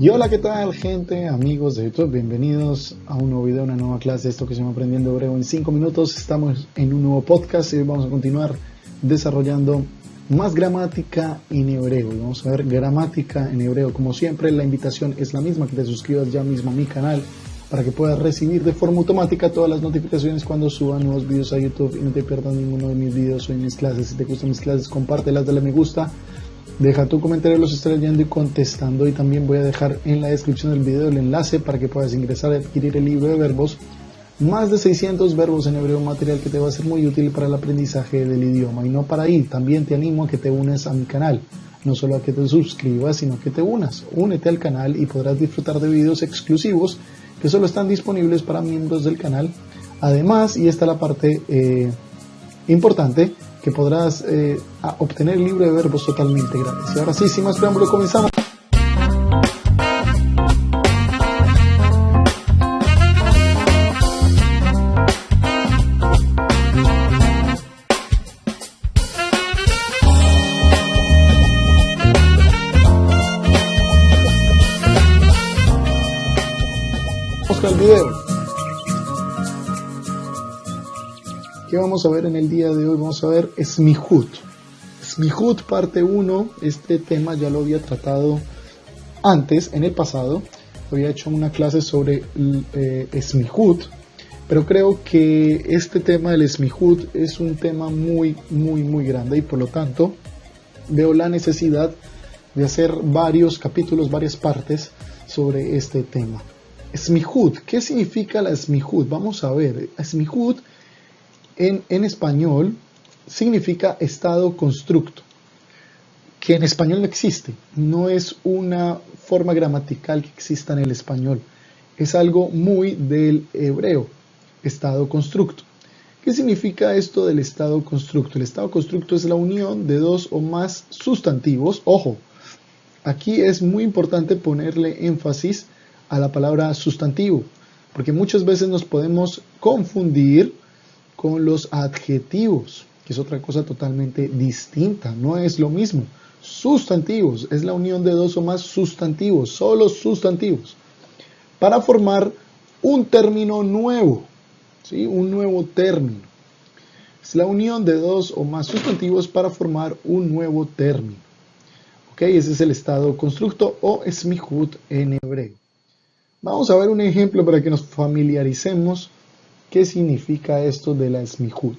Y hola, ¿qué tal, gente, amigos de YouTube? Bienvenidos a un nuevo video, una nueva clase de esto que se llama Aprendiendo Hebreo en 5 minutos. Estamos en un nuevo podcast y hoy vamos a continuar desarrollando más gramática en hebreo. Y vamos a ver gramática en hebreo. Como siempre, la invitación es la misma, que te suscribas ya mismo a mi canal para que puedas recibir de forma automática todas las notificaciones cuando suba nuevos videos a YouTube y no te pierdas ninguno de mis videos o de mis clases. Si te gustan mis clases, compártelas, dale me gusta. Deja tu comentario, los estaré leyendo y contestando, y también voy a dejar en la descripción del video el enlace para que puedas ingresar a adquirir el libro de verbos, más de 600 verbos en hebreo, material que te va a ser muy útil para el aprendizaje del idioma. Y no para ahí, también te animo a que te unas a mi canal, no solo a que te suscribas, sino que te unas. Únete al canal y podrás disfrutar de videos exclusivos que solo están disponibles para miembros del canal. Además, y esta es la parte importante, que podrás obtener el libro de verbos totalmente gratis. Y ahora sí, sin más preámbulo, comenzamos. Vamos con el video. ¿Qué vamos a ver en el día de hoy? Vamos a ver Smihut. Smihut parte 1. Este tema ya lo había tratado antes, en el pasado. Había hecho una clase sobre Smihut, pero creo que este tema del Smihut es un tema muy grande, y por lo tanto veo la necesidad de hacer varios capítulos, varias partes sobre este tema. Smihut, ¿qué significa la Smihut? Vamos a ver. Smihut en español significa estado constructo, que en español no existe, no es una forma gramatical que exista en el español, es algo muy del hebreo, estado constructo. ¿Qué significa esto del estado constructo? El estado constructo es la unión de dos o más sustantivos. Ojo, aquí es muy importante ponerle énfasis a la palabra sustantivo, porque muchas veces nos podemos confundir con los adjetivos, que es otra cosa totalmente distinta, no es lo mismo. Sustantivos es la unión de dos o más sustantivos, solo sustantivos, para formar un término nuevo, ¿sí? Un nuevo término. Es la unión de dos o más sustantivos para formar un nuevo término. ¿Ok? Ese es el estado constructo o Smihut en hebreo. Vamos a ver un ejemplo para que nos familiaricemos. ¿Qué significa esto de la Smihut?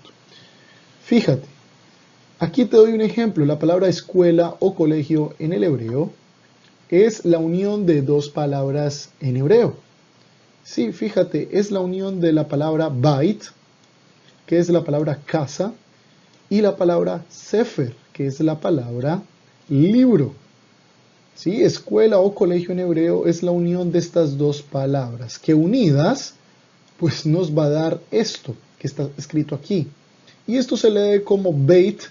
Fíjate, aquí te doy un ejemplo. La palabra escuela o colegio en el hebreo es la unión de dos palabras en hebreo. Sí, fíjate, es la unión de la palabra bait, que es la palabra casa, y la palabra sefer, que es la palabra libro. Sí, escuela o colegio en hebreo es la unión de estas dos palabras, que unidas pues nos va a dar esto que está escrito aquí. Y esto se lee como Beit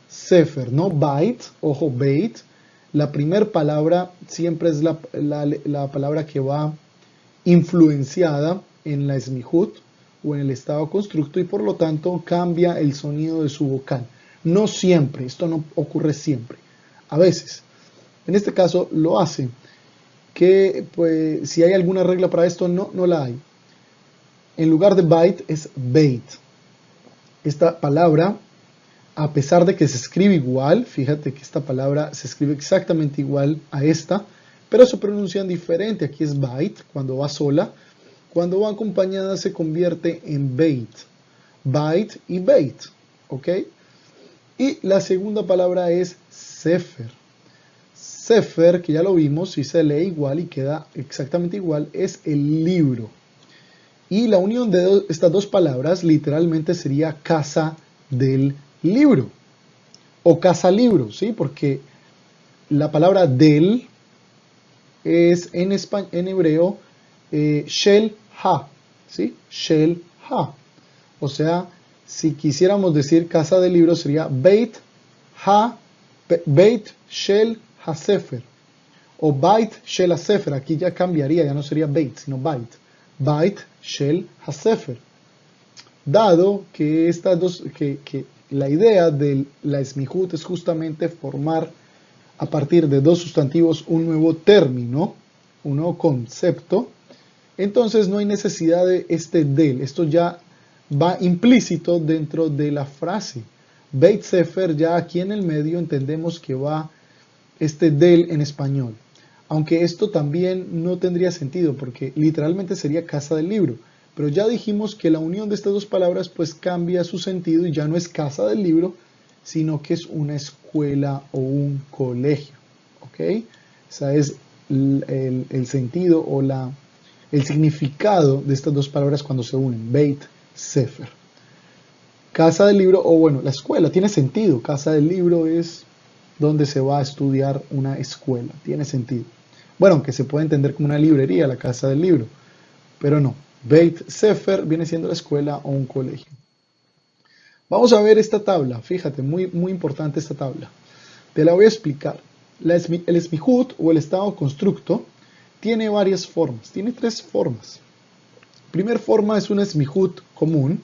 Sefer, no Bait, ojo, Beit. La primera palabra siempre es la palabra que va influenciada en la Smihut o en el estado constructo, y por lo tanto cambia el sonido de su vocal. No siempre, esto no ocurre siempre. A veces, en este caso lo hace. Que pues si hay alguna regla para esto, no la hay. En lugar de bait es beit. Esta palabra, a pesar de que se escribe igual, fíjate que esta palabra se escribe exactamente igual a esta, pero se pronuncian diferente. Aquí es bait cuando va sola, cuando va acompañada se convierte en beit. Bait y beit, ¿ok? Y la segunda palabra es sefer. Sefer, que ya lo vimos, si se lee igual y queda exactamente igual, es el libro. Y la unión de estas dos palabras literalmente sería casa del libro o casa libro, ¿sí? Porque la palabra del es en hebreo shel ha, ¿sí? Shel ha. O sea, si quisiéramos decir casa del libro sería beit shel ha sefer o bait shel ha sefer. Aquí ya cambiaría, ya no sería beit, sino bait. Bait shel ha-sefer. Dado que la idea de la Smihut es justamente formar a partir de dos sustantivos un nuevo término, un nuevo concepto, entonces no hay necesidad de este del. Esto ya va implícito dentro de la frase. Beit Sefer, ya aquí en el medio entendemos que va este del en español. Aunque esto también no tendría sentido porque literalmente sería casa del libro. Pero ya dijimos que la unión de estas dos palabras pues cambia su sentido y ya no es casa del libro, sino que es una escuela o un colegio. ¿Ok? Ese es el sentido o el significado de estas dos palabras cuando se unen. Beit Sefer. Casa del libro, o bueno, la escuela, tiene sentido. Casa del libro es donde se va a estudiar una escuela. Tiene sentido. Bueno, aunque se puede entender como una librería, la casa del libro. Pero no. Beit Sefer viene siendo la escuela o un colegio. Vamos a ver esta tabla. Fíjate, muy importante esta tabla. Te la voy a explicar. El esmihut o el estado constructo tiene varias formas. Tiene tres formas. La primera forma es una esmihut común.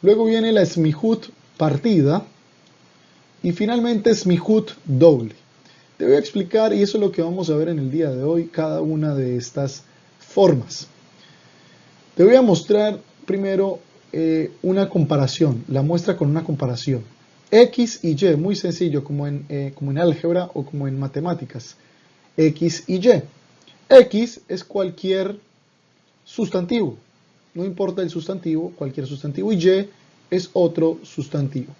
Luego viene la esmihut partida. Y finalmente esmihut doble. Te voy a explicar, y eso es lo que vamos a ver en el día de hoy, cada una de estas formas. Te voy a mostrar primero una comparación, la muestra con una comparación. X y Y, muy sencillo, como en álgebra o como en matemáticas. X y Y. X es cualquier sustantivo, no importa el sustantivo, cualquier sustantivo, y Y es otro sustantivo.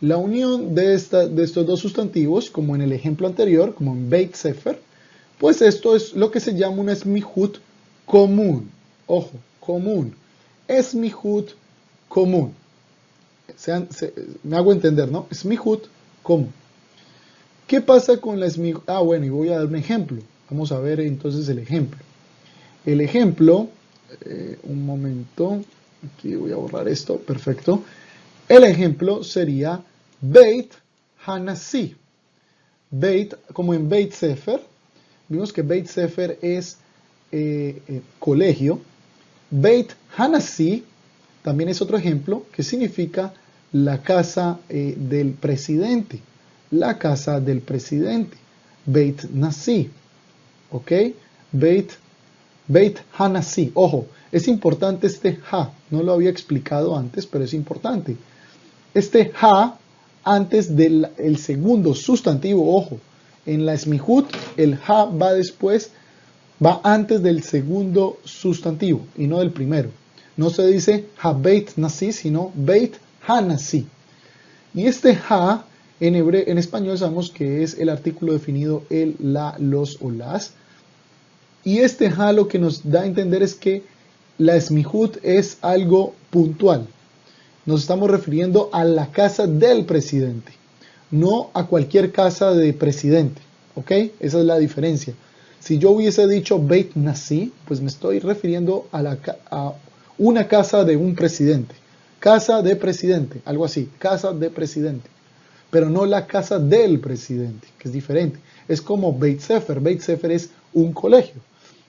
La unión de estos dos sustantivos, como en el ejemplo anterior, como en Beit Sefer, pues esto es lo que se llama una esmihut común. Ojo, común. Esmihut común. Me hago entender, ¿no? Esmihut común. ¿Qué pasa con la esmihut? Ah, bueno, y voy a dar un ejemplo. Vamos a ver entonces el ejemplo. El ejemplo, un momento, aquí voy a borrar esto, perfecto. El ejemplo sería Beit Hanasi. Beit, como en Beit Sefer, vimos que Beit Sefer es colegio. Beit Hanasi también es otro ejemplo que significa la casa del presidente. La casa del presidente. Beit Nasi. ¿Ok? Beit Hanasi. Ojo, es importante este ha. No lo había explicado antes, pero es importante. Este ha antes del segundo sustantivo, ojo, en la esmihut el ha va después, va antes del segundo sustantivo y no del primero. No se dice ha beit nasi, sino beit hanasi. Y este ha en español sabemos que es el artículo definido el, la, los o las. Y este ha lo que nos da a entender es que la esmihut es algo puntual. Nos estamos refiriendo a la casa del presidente, no a cualquier casa de presidente, ¿ok? Esa es la diferencia. Si yo hubiese dicho Beit Nasi, pues me estoy refiriendo a una casa de un presidente. Casa de presidente, algo así, casa de presidente. Pero no la casa del presidente, que es diferente. Es como Beit Sefer. Beit Sefer es un colegio.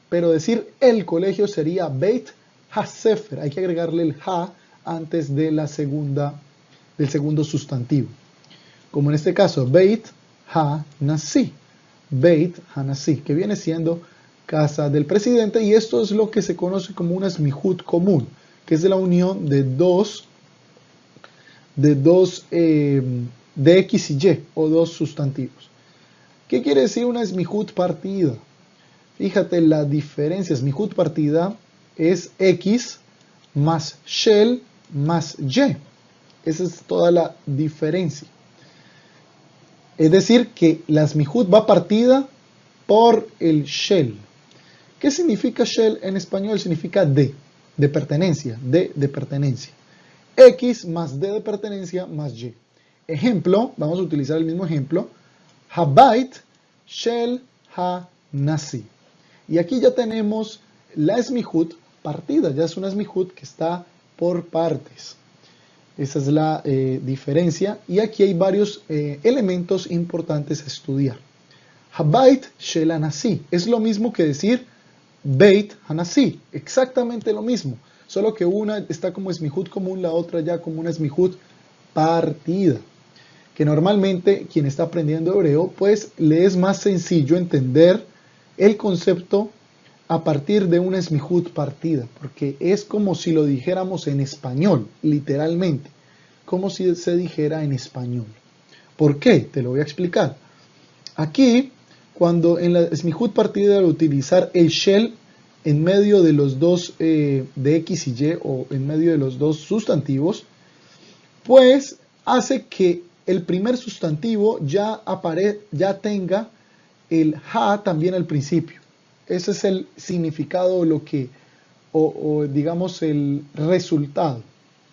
Pero decir el colegio sería Beit HaSefer. Hay que agregarle el ha antes de del segundo sustantivo. Como en este caso, Beit HaNasi. Beit HaNasi, que viene siendo casa del presidente, y esto es lo que se conoce como una esmihut común, que es de la unión de X y Y, o dos sustantivos. ¿Qué quiere decir una esmihut partida? Fíjate la diferencia. Esmihut partida es X más shel más Y. Esa es toda la diferencia. Es decir, que la esmihut va partida por el shel. ¿Qué significa shel en español? Significa de pertenencia, de pertenencia. X más D de pertenencia más Y. Ejemplo, vamos a utilizar el mismo ejemplo. Habait shel ha-nasi. Y aquí ya tenemos la esmihut partida, ya es una esmihut que está por partes. Esa es la diferencia, y aquí hay varios elementos importantes a estudiar. Habait shel hanasi es lo mismo que decir Beit hanasi, exactamente lo mismo, solo que una está como esmihut común, la otra ya como una esmihut partida, que normalmente quien está aprendiendo hebreo pues le es más sencillo entender el concepto a partir de una smihut partida, porque es como si lo dijéramos en español, literalmente, como si se dijera en español. ¿Por qué? Te lo voy a explicar. Aquí, cuando en la smihut partida al utilizar el shel en medio de los dos de X y Y o en medio de los dos sustantivos, pues hace que el primer sustantivo ya tenga el ha también al principio. Ese es el significado o digamos el resultado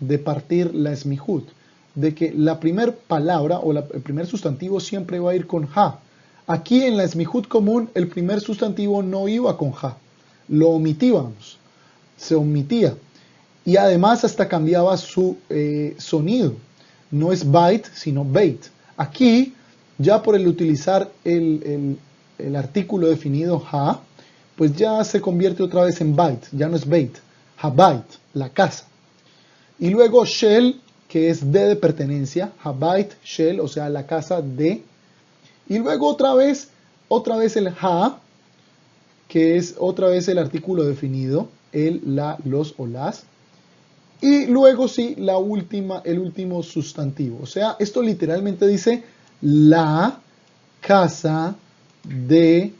de partir la smihut, de que la primera palabra o el primer sustantivo siempre va a ir con ha. Aquí en la smihut común el primer sustantivo no iba con ha, lo omitíamos, se omitía y además hasta cambiaba su sonido, no es bait sino beit. Aquí ya por el utilizar el artículo definido ha, pues ya se convierte otra vez en bait, ya no es beit, habait, la casa. Y luego shel, que es de pertenencia, habait shel, o sea, la casa de. Y luego otra vez el ha, que es otra vez el artículo definido, el, la, los o las. Y luego sí, el último sustantivo. O sea, esto literalmente dice la casa de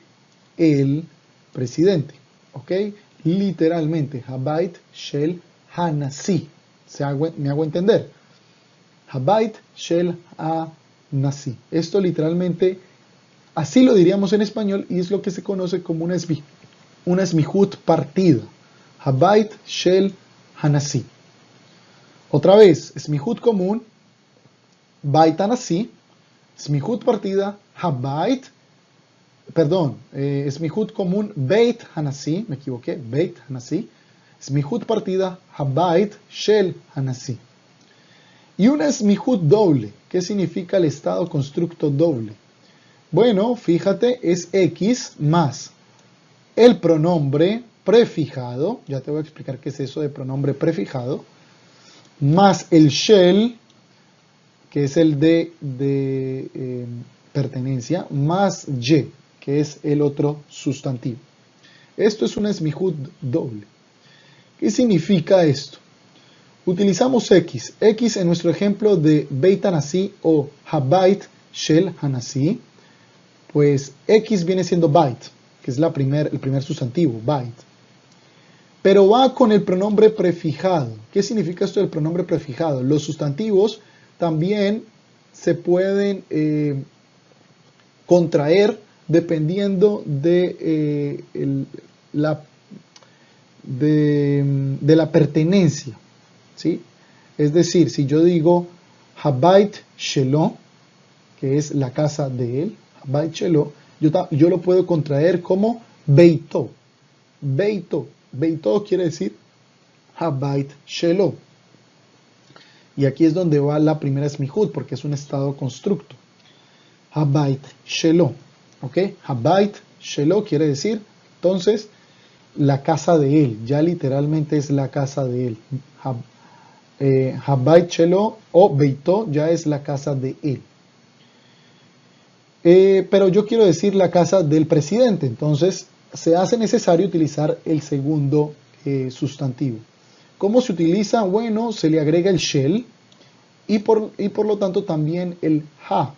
el presidente. ¿Ok? Literalmente, habait shel hanasi. ¿Me hago entender? Habait shel hanasi. Esto literalmente, así lo diríamos en español y es lo que se conoce como una smihut partida. Habait shel hanasi. Otra vez, smihut común, bait hanasi, smihut partida, smihut común, beit hanasi, me equivoqué, beit hanasi, smihut partida, habait shel hanasi. Y una smihut doble, ¿qué significa el estado constructo doble? Bueno, fíjate, es X más el pronombre prefijado, ya te voy a explicar qué es eso de pronombre prefijado, más el shel, que es el de pertenencia, más y, que es el otro sustantivo. Esto es una smihut doble. ¿Qué significa esto? Utilizamos X. X en nuestro ejemplo de Beit Hanasi o Habait Shel Hanasi, pues X viene siendo Bait, que es el primer sustantivo, Bait. Pero va con el pronombre prefijado. ¿Qué significa esto del pronombre prefijado? Los sustantivos también se pueden contraer dependiendo de la pertenencia, ¿sí? Es decir, si yo digo Habait Shelo, que es la casa de él, Habait Shelo, yo lo puedo contraer como Beito. Beito. Beito quiere decir Habait Shelo. Y aquí es donde va la primera smihut, porque es un estado constructo. Habait Shelo. ¿Ok? Habait Shelo quiere decir, entonces, la casa de él. Ya literalmente es la casa de él. Habait Shelo o Beito ya es la casa de él. Pero yo quiero decir la casa del presidente. Entonces, se hace necesario utilizar el segundo sustantivo. ¿Cómo se utiliza? Bueno, se le agrega el shel y por lo tanto también el ha,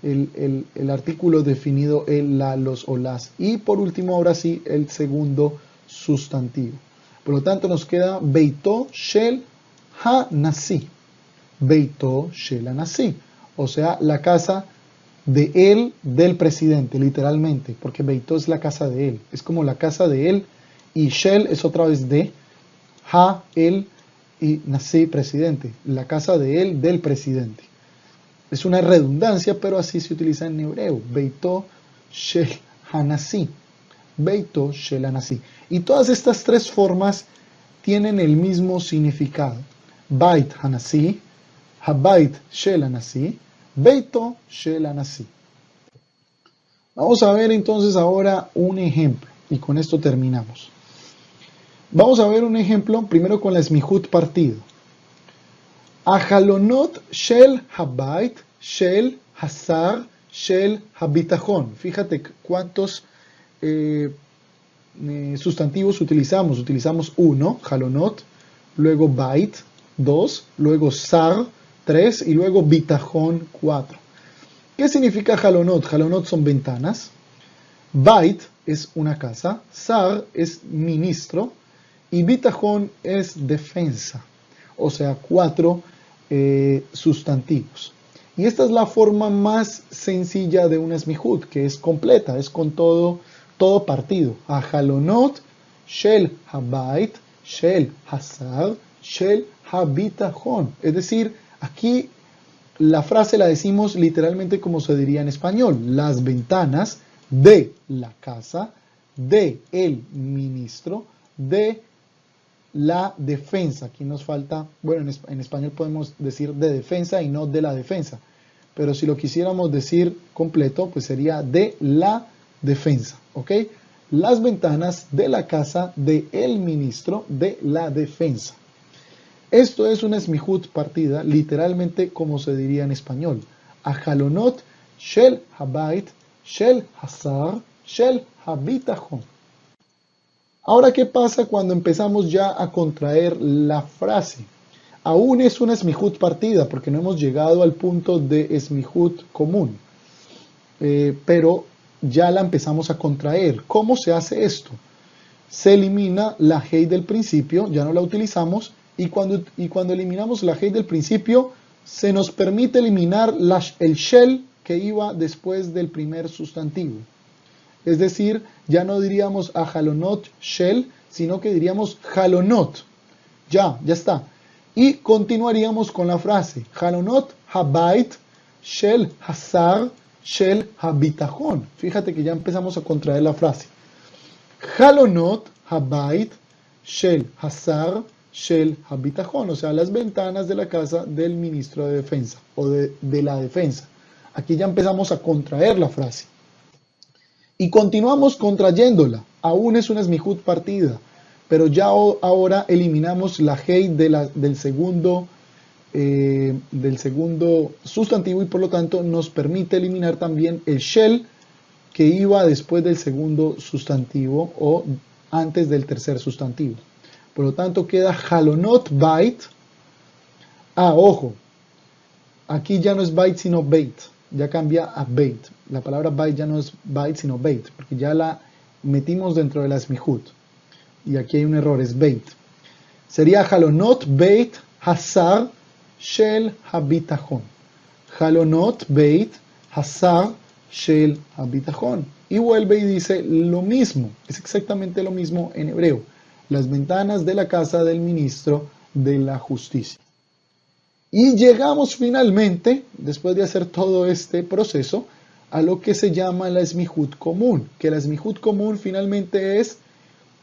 el artículo definido, el, la, los o las. Y por último, ahora sí, el segundo sustantivo. Por lo tanto, nos queda Beito Shel Hanasi. Beito Shel Hanasi. O sea, la casa de él, del presidente, literalmente, porque Beito es la casa de él, es como la casa de él, y Shel es otra vez de, Ha, él, y Nasi, presidente, la casa de él, del presidente. Es una redundancia, pero así se utiliza en hebreo, Beito Shel Hanasi, Beito Shel Hanasi. Y todas estas tres formas tienen el mismo significado, Beit Hanasi, Habait Shel Hanasi, Beito Shel Hanasi. Vamos a ver entonces ahora un ejemplo y con esto terminamos. Vamos a ver un ejemplo primero con la smihut partido. Ajalonot Shel Habait Shel Hasar Shel Habitachon. Fíjate cuántos sustantivos utilizamos uno, halonot, luego bait, 2, luego sar, 3 y luego bitajón, 4. ¿Qué significa halonot? Halonot son ventanas, bait es una casa, sar es ministro y bitajón es defensa, o sea, 4 sustantivos. Y esta es la forma más sencilla de un esmihut, que es completa, es con todo partido. Halonot, shel habait, shel hasar, shel habitachon. Es decir, aquí la frase la decimos literalmente como se diría en español. Las ventanas de la casa, de el ministro, de la defensa. Aquí nos falta, bueno, en español podemos decir de defensa y no de la defensa. Pero si lo quisiéramos decir completo, pues sería de la defensa, ¿ok? Las ventanas de la casa de el ministro de la defensa. Esto es una esmihut partida, literalmente como se diría en español. Halonot shel habait, shel hasar, shel habitachon. Ahora, ¿qué pasa cuando empezamos ya a contraer la frase? Aún es una esmihut partida, porque no hemos llegado al punto de esmihut común. Pero ya la empezamos a contraer. ¿Cómo se hace esto? Se elimina la hei del principio, ya no la utilizamos, y cuando eliminamos la hei del principio, se nos permite eliminar el shel que iba después del primer sustantivo. Es decir, ya no diríamos halonot shel, sino que diríamos halonot. Ya está. Y continuaríamos con la frase halonot habait shel hasar shel habitachon. Fíjate que ya empezamos a contraer la frase. Halonot habait shel hasar shel habitachon. O sea, las ventanas de la casa del ministro de defensa o de la defensa. Aquí ya empezamos a contraer la frase. Y continuamos contrayéndola. Aún es una esmihut partida. Pero ya ahora eliminamos la hei del segundo sustantivo y por lo tanto nos permite eliminar también el shel que iba después del segundo sustantivo o antes del tercer sustantivo. Por lo tanto queda halonot bait. Ojo, aquí ya no es bait sino beit, ya cambia a beit. La palabra bait ya no es bait sino beit, porque ya la metimos dentro de la esmihut. Y aquí hay un error, es beit. Sería halonot beit hasar shel habitachon. Halonot beit hasar shel habitachon. Y vuelve y dice lo mismo, es exactamente lo mismo en hebreo. Las ventanas de la casa del ministro de la justicia. Y llegamos finalmente, después de hacer todo este proceso, a lo que se llama la esmihut común. Que la esmihut común finalmente es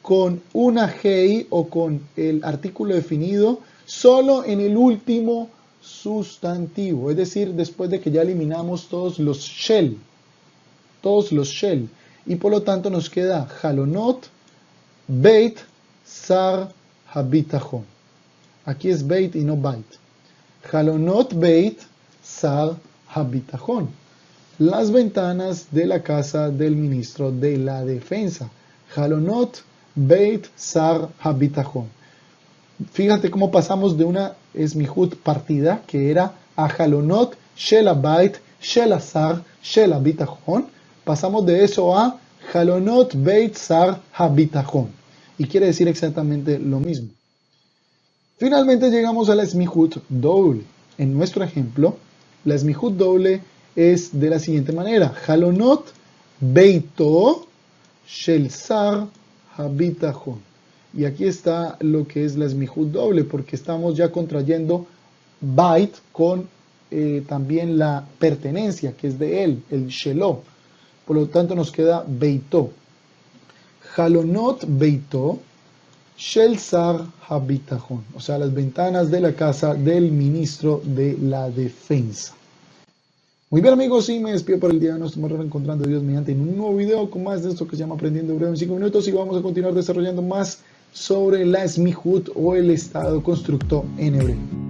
con una hei o con el artículo definido solo en el último sustantivo. Es decir, después de que ya eliminamos todos los shel. Y por lo tanto nos queda halonot beit sar habitachon. Aquí es beit y no bait. Halonot beit sar habitachon. Las ventanas de la casa del ministro de la defensa. Halonot beit sar habitachon. Fíjate cómo pasamos de una esmihut partida que era a halonot shel habait shel hasar shel habitachon. Pasamos de eso a halonot beit sar habitachon. Y quiere decir exactamente lo mismo. Finalmente llegamos a la esmihut doble. En nuestro ejemplo, la esmihut doble es de la siguiente manera. Halonot beito shel sar habitachon. Y aquí está lo que es la esmihut doble, porque estamos ya contrayendo bait con también la pertenencia, que es de él, el shelo. Por lo tanto nos queda beito. Halonot beito shel sar habitachon. O sea, las ventanas de la casa del ministro de la defensa. Muy bien, amigos, y me despido por el día de hoy. Nos estamos reencontrando, Dios mediante, en un nuevo video con más de esto que se llama Aprendiendo Hebreo en 5 minutos, y vamos a continuar desarrollando más sobre la esmihut o el estado constructo en hebreo.